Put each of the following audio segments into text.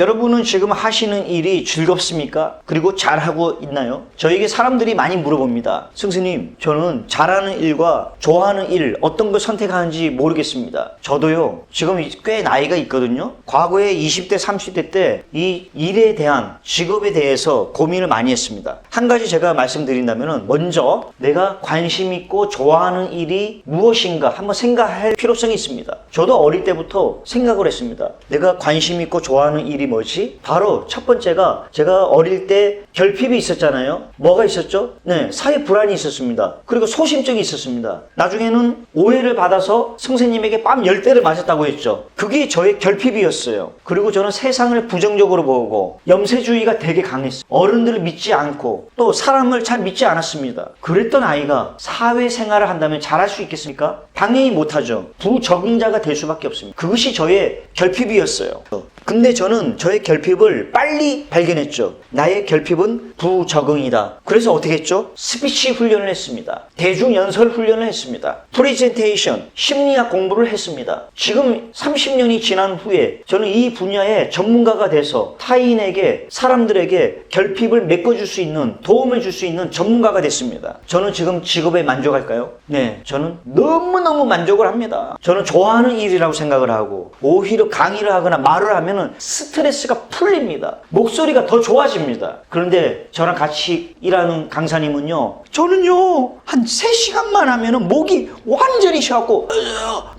여러분은 지금 하시는 일이 즐겁습니까? 그리고 잘하고 있나요? 저에게 사람들이 많이 물어봅니다. 승스님, 저는 잘하는 일과 좋아하는 일 어떤 걸 선택하는지 모르겠습니다. 저도요, 지금 꽤 나이가 있거든요. 과거에 20대, 30대 때 이 일에 대한, 직업에 대해서 고민을 많이 했습니다. 한 가지 제가 말씀드린다면 먼저 내가 관심 있고 좋아하는 일이 무엇인가 한번 생각할 필요성이 있습니다. 저도 어릴 때부터 생각을 했습니다. 내가 관심 있고 좋아하는 일이 뭐지? 바로 첫 번째가 제가 어릴 때 결핍이 있었잖아요. 뭐가 있었죠? 네, 사회 불안이 있었습니다. 그리고 소심증이 있었습니다. 나중에는 오해를 받아서 선생님에게 뺨 10대를 맞았다고 했죠. 그게 저의 결핍이었어요. 그리고 저는 세상을 부정적으로 보고 염세주의가 되게 강했어요. 어른들을 믿지 않고 또 사람을 잘 믿지 않았습니다. 그랬던 아이가 사회생활을 한다면 잘할 수 있겠습니까? 당연히 못하죠. 부적응자가 될 수밖에 없습니다. 그것이 저의 결핍이었어요. 근데 저는 저의 결핍을 빨리 발견했죠. 나의 결핍은 부적응이다. 그래서 어떻게 했죠? 스피치 훈련을 했습니다. 대중연설 훈련을 했습니다. 프레젠테이션, 심리학 공부를 했습니다. 지금 30년이 지난 후에 저는 이 분야의 전문가가 돼서 타인에게, 사람들에게 결핍을 메꿔줄 수 있는, 도움을 줄 수 있는 전문가가 됐습니다. 저는 지금 직업에 만족할까요? 네, 저는 너무너무 만족을 합니다. 저는 좋아하는 일이라고 생각을 하고 오히려 강의를 하거나 말을 하면 스트레스가 풀립니다. 목소리가 더 좋아집니다. 그런데 저랑 같이 일하는 강사님은요, 저는요 한 3시간만 하면 목이 완전히 쉬었고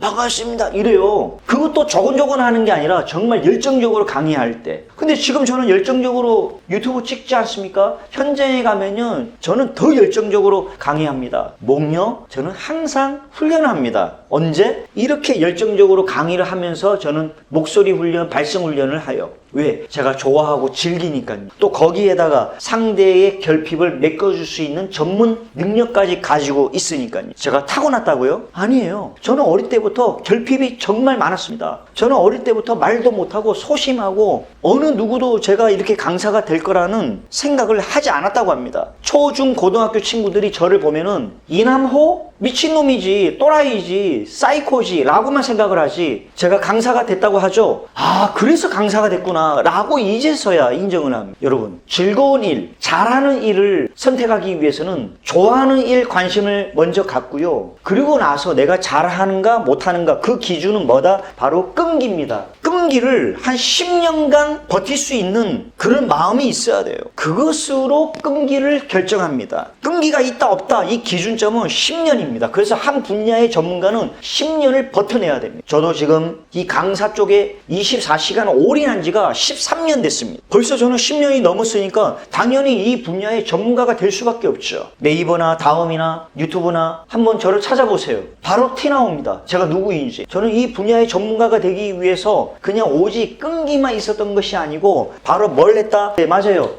반갑습니다 이래요. 그것도 조곤조곤 하는 게 아니라 정말 열정적으로 강의할 때. 근데 지금 저는 열정적으로 유튜브 찍지 않습니까? 현장에 가면요 저는 더 열정적으로 강의합니다. 목요? 저는 항상 훈련을 합니다. 언제? 이렇게 열정적으로 강의를 하면서 저는 목소리 훈련, 발성 훈련을 해요. 왜? 제가 좋아하고 즐기니까요. 또 거기에다가 상대의 결핍을 메꿔줄 수 있는 전문 능력까지 가지고 있으니까요. 제가 타고났다고요? 아니에요. 저는 어릴 때부터 결핍이 정말 많았습니다. 저는 어릴 때부터 말도 못하고 소심하고 어느 누구도 제가 이렇게 강사가 될 거라는 생각을 하지 않았다고 합니다. 초, 중, 고등학교 친구들이 저를 보면은 이남호? 미친놈이지, 또라이지, 사이코지 라고만 생각을 하지 제가 강사가 됐다고 하죠. 아, 그래서 강사가 됐구나 라고 이제서야 인정을 합니다. 여러분, 즐거운 일, 잘하는 일을 선택하기 위해서는 좋아하는 일 관심을 먼저 갖고요. 그리고 나서 내가 잘하는가 못하는가 그 기준은 뭐다? 바로 끈기입니다. 끈기를 한 10년간 버틸 수 있는 그런 마음이 있어야 돼요. 그것으로 끈기를 결정합니다. 끈기가 있다 없다 이 기준점은 10년입니다. 그래서 한 분야의 전문가는 10년을 버텨내야 됩니다. 저도 지금 이 강사 쪽에 24시간 올인한 지가 13년 됐습니다. 벌써 저는 10년이 넘었으니까 당연히 이 분야의 전문가가 될 수밖에 없죠. 네이버나 다음이나 유튜브나 한번 저를 찾아보세요. 바로 티 나옵니다. 제가 누구인지. 저는 이 분야의 전문가가 되기 위해서 그냥 오직 끈기만 있었던 것이 아니고 바로 뭘 했다? 네, 맞아요.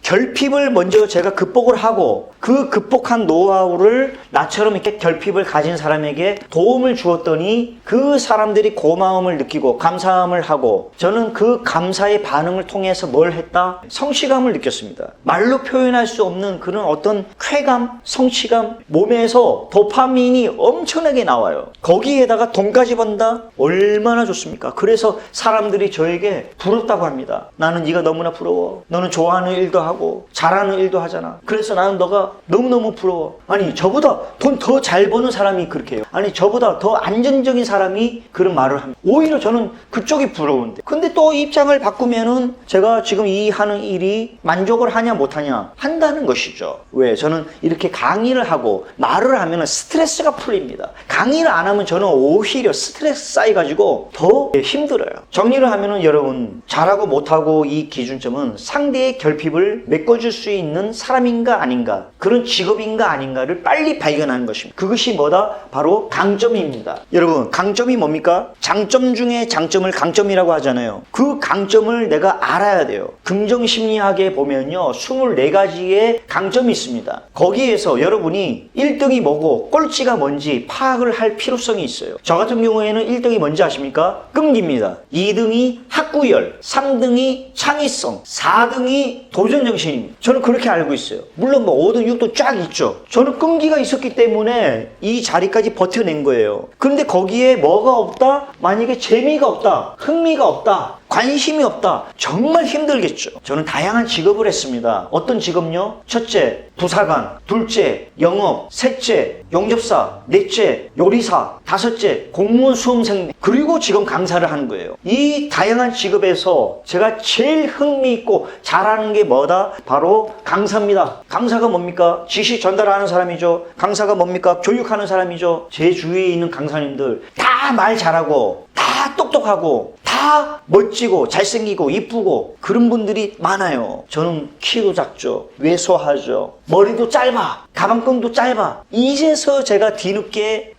결핍을 먼저 제가 극복을 하고 그 극복한 노하우를 나처럼 이렇게 결핍을 가진 사람에게 도움을 주었더니 그 사람들이 고마움을 느끼고 감사함을 하고 저는 그 감사의 반응을 통해서 뭘 했다? 성취감을 느꼈습니다. 말로 표현할 수 없는 그런 어떤 쾌감, 성취감, 몸에서 도파민이 엄청나게 나와요. 거기에다가 돈까지 번다? 얼마나 좋습니까? 그래서 사람들이 저에게 부럽다고 합니다. 나는 네가 너무나 부러워. 너는 좋아하는 일도 하고 잘하는 일도 하잖아. 그래서 나는 너가 너무너무 부러워. 아니, 저보다 돈 더 잘 버는 사람이 그렇게 해요. 아니, 저보다 더 안정적인 사람이 그런 말을 합니다. 오히려 저는 그쪽이 부러운데. 근데 또 입장을 바꾸면은 제가 지금 이 하는 일이 만족을 하냐 못하냐 한다는 것이죠. 왜? 저는 이렇게 강의를 하고 말을 하면 스트레스가 풀립니다. 강의를 안 하면 저는 오히려 스트레스 쌓여가지고 더 힘들어요. 정리를 하면은 여러분, 잘하고 못하고 이 기준점은 상대의 결핍을 메꿔줄 수 있는 사람인가 아닌가, 그런 직업인가 아닌가를 빨리 발견하는 것입니다. 그것이 뭐다? 바로 강점입니다. 여러분, 강점이 뭡니까? 장점 중에 장점을 강점이라고 하잖아요. 그 강점을 내가 알아야 돼요. 긍정심리학에 보면요 24가지의 강점이 있습니다. 거기에서 여러분이 1등이 뭐고 꼴찌가 뭔지 파악을 할 필요성이 있어요. 저 같은 경우에는 1등이 뭔지 아십니까? 끈기입니다. 2등이 학구열, 3등이 창의성, 4등이 도전정신입니다. 저는 그렇게 알고 있어요. 물론 뭐 5등, 6등 쫙 있죠. 저는 끈기가 있었기 때문에 이 자리까지 버텨낸 거예요. 그런데 거기에 뭐가 없다? 만약에 재미가 없다, 흥미가 없다, 관심이 없다. 정말 힘들겠죠. 저는 다양한 직업을 했습니다. 어떤 직업요? 첫째, 부사관. 둘째, 영업. 셋째, 용접사. 넷째, 요리사. 다섯째, 공무원 수험생. 그리고 지금 강사를 하는 거예요. 이 다양한 직업에서 제가 제일 흥미있고 잘하는 게 뭐다? 바로 강사입니다. 강사가 뭡니까? 지식 전달하는 사람이죠. 강사가 뭡니까? 교육하는 사람이죠. 제 주위에 있는 강사님들 다 말 잘하고 다 똑똑하고 다 멋지고 잘생기고 이쁘고 그런 분들이 많아요. 저는 키도 작죠. 왜소하죠. 머리도 짧아. 가방끈도 짧아. 이제서 제가 뒤늦게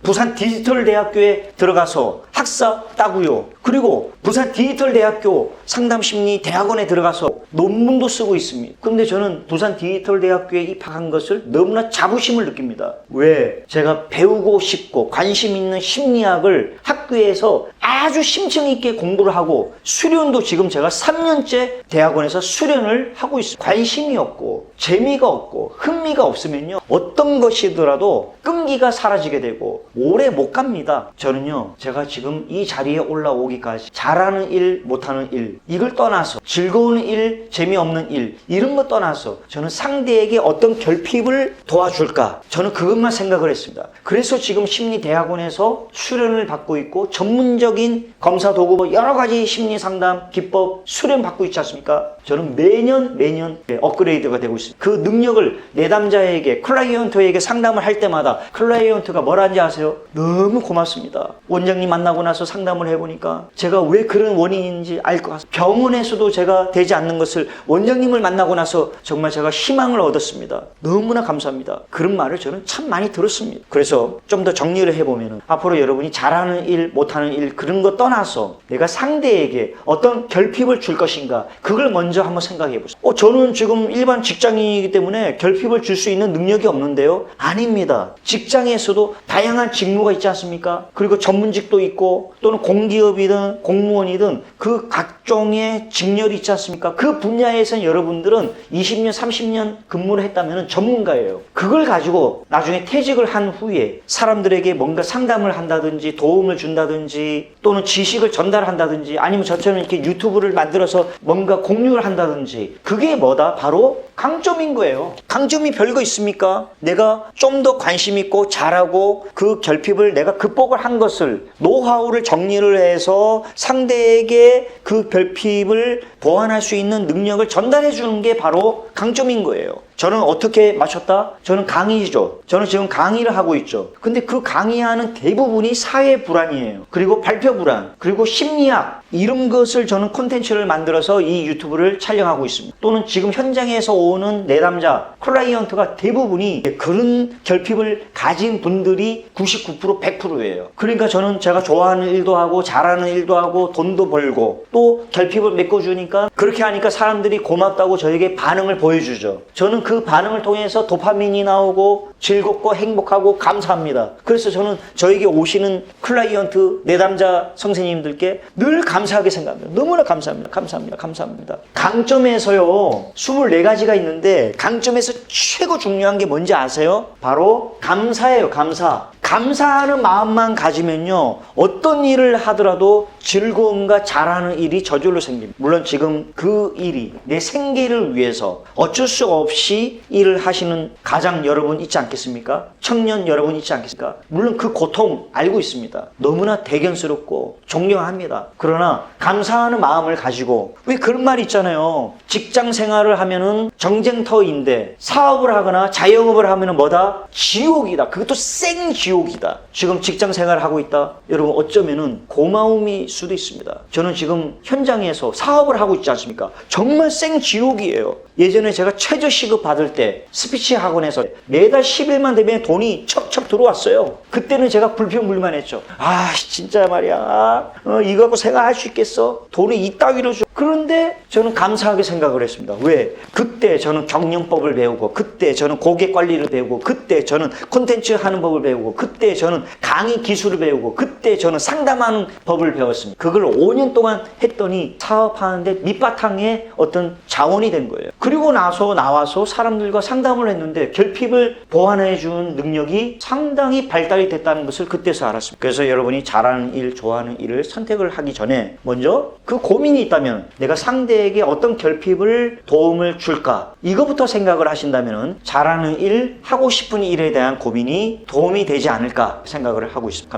부산 디지털대학교에 들어가서 학사 따고요. 그리고 부산 디지털대학교 상담심리대학원에 들어가서 논문도 쓰고 있습니다. 그런데 저는 부산 디지털대학교에 입학한 것을 너무나 자부심을 느낍니다. 왜? 제가 배우고 싶고 관심 있는 심리학을 학교에서 아주 심층 있게 공부를 하고 수련도 지금 제가 3년째 대학원에서 수련을 하고 있습니다. 관심이 없고 재미가 없고 흥미가 없으면요 어떤 것이더라도 끈기가 사라지게 되고 오래 못 갑니다. 저는요 제가 지금 이 자리에 올라오기까지 잘하는 일 못하는 일 이걸 떠나서 즐거운 일 재미없는 일 이런 거 떠나서 저는 상대에게 어떤 결핍을 도와줄까 저는 그것만 생각을 했습니다. 그래서 지금 심리대학원에서 수련을 받고 있고 전문적인 검사 도구 뭐 여러 가지 심리 상담 기법 수련 받고 있지 않습니까? 저는 매년 업그레이드가 되고 있습니다. 그 능력을 내담자에게 클라이언트에게 상담을 할 때마다 클라이언트가 뭐라는지 아세요? 너무 고맙습니다. 원장님 만나고 나서 상담을 해보니까 제가 왜 그런 원인인지 알 것 같습니다. 병원에서도 제가 되지 않는 것을 원장님을 만나고 나서 정말 제가 희망을 얻었습니다. 너무나 감사합니다. 그런 말을 저는 참 많이 들었습니다. 그래서 좀 더 정리를 해보면 앞으로 여러분이 잘하는 일 못하는 일 그런 거 떠나서 내가 상대에게 어떤 결핍을 줄 것인가 그걸 먼저 한번 생각해 보세요. 저는 지금 일반 직장인이기 때문에 결핍을 줄 수 있는 능력이 없는데요. 아닙니다. 직장에서도 다양한 직무가 있지 않습니까? 그리고 전문직도 있고 또는 공기업이든 공무원이든 그 각종의 직렬이 있지 않습니까? 그 분야에서는 여러분들은 20년 30년 근무를 했다면 전문가예요. 그걸 가지고 나중에 퇴직을 한 후에 사람들에게 뭔가 상담을 한다든지 도움을 준다든지 또는 지식을 전달한다든지 아니면 저처럼 이렇게 유튜브를 만들어서 뭔가 공유를 한다든지 그게 뭐다? 바로 강점인 거예요. 강점이 별거 있습니까? 내가 좀 더 관심 있고 잘하고 그 결핍을 내가 극복을 한 것을 노하우를 정리를 해서 상대에게 그 결핍을 보완할 수 있는 능력을 전달해 주는 게 바로 강점인 거예요. 저는 어떻게 마쳤다? 저는 강의죠. 저는 지금 강의를 하고 있죠. 근데 그 강의하는 대부분이 사회 불안이에요. 그리고 발표 불안, 그리고 심리학 이런 것을 저는 콘텐츠를 만들어서 이 유튜브를 촬영하고 있습니다. 또는 지금 현장에서 오는 내담자, 클라이언트가 대부분이 그런 결핍을 가진 분들이 99% 100%예요. 그러니까 저는 제가 좋아하는 일도 하고 잘하는 일도 하고 돈도 벌고 또 결핍을 메꿔주니까 그렇게 하니까 사람들이 고맙다고 저에게 반응을 보여주죠. 저는 그 반응을 통해서 도파민이 나오고 즐겁고 행복하고 감사합니다. 그래서 저는 저에게 오시는 클라이언트 내담자 선생님들께 늘 감사하게 생각합니다. 너무나 감사합니다. 감사합니다. 감사합니다. 강점에서요 24가지가 있는데 강점에서 최고 중요한 게 뭔지 아세요? 바로 감사예요. 감사. 감사하는 마음만 가지면요 어떤 일을 하더라도 즐거움과 잘하는 일이 저절로 생깁니다. 물론 지금 그 일이 내 생계를 위해서 어쩔 수 없이 일을 하시는 가장 여러분 있지 않겠습니까? 청년 여러분 있지 않겠습니까? 물론 그 고통 알고 있습니다. 너무나 대견스럽고 존경합니다. 그러나 감사하는 마음을 가지고 왜 그런 말이 있잖아요. 직장 생활을 하면은 정쟁터인데 사업을 하거나 자영업을 하면은 뭐다? 지옥이다. 그것도 생지옥 이다. 지금 직장 생활을 하고 있다. 여러분 어쩌면은 고마움일 수도 있습니다. 저는 지금 현장에서 사업을 하고 있지 않습니까? 정말 생지옥이에요. 예전에 제가 최저 시급 받을 때 스피치 학원에서 매달 10일만 되면 돈이 척척 들어왔어요. 그때는 제가 불평불만했죠. 아 진짜 말이야 이거 갖고 생활할 수 있겠어? 돈이 이따위로 줘. 그런데 저는 감사하게 생각을 했습니다. 왜? 그때 저는 경영법을 배우고, 그때 저는 고객 관리를 배우고, 그때 저는 콘텐츠 하는 법을 배우고, 그때 저는 강의 기술을 배우고, 그때 저는 상담하는 법을 배웠습니다. 그걸 5년 동안 했더니 사업하는데 밑바탕에 어떤 자원이 된 거예요. 그리고 나와서 사람들과 상담을 했는데 결핍을 보완해 준 능력이 상당히 발달이 됐다는 것을 그때서 알았습니다. 그래서 여러분이 잘하는 일, 좋아하는 일을 선택을 하기 전에 먼저 그 고민이 있다면 내가 상대에게 어떤 결핍을 도움을 줄까? 이거부터 생각을 하신다면 잘하는 일, 하고 싶은 일에 대한 고민이 도움이 되지 않을까 생각을 하고 있습니다. 감사합니다.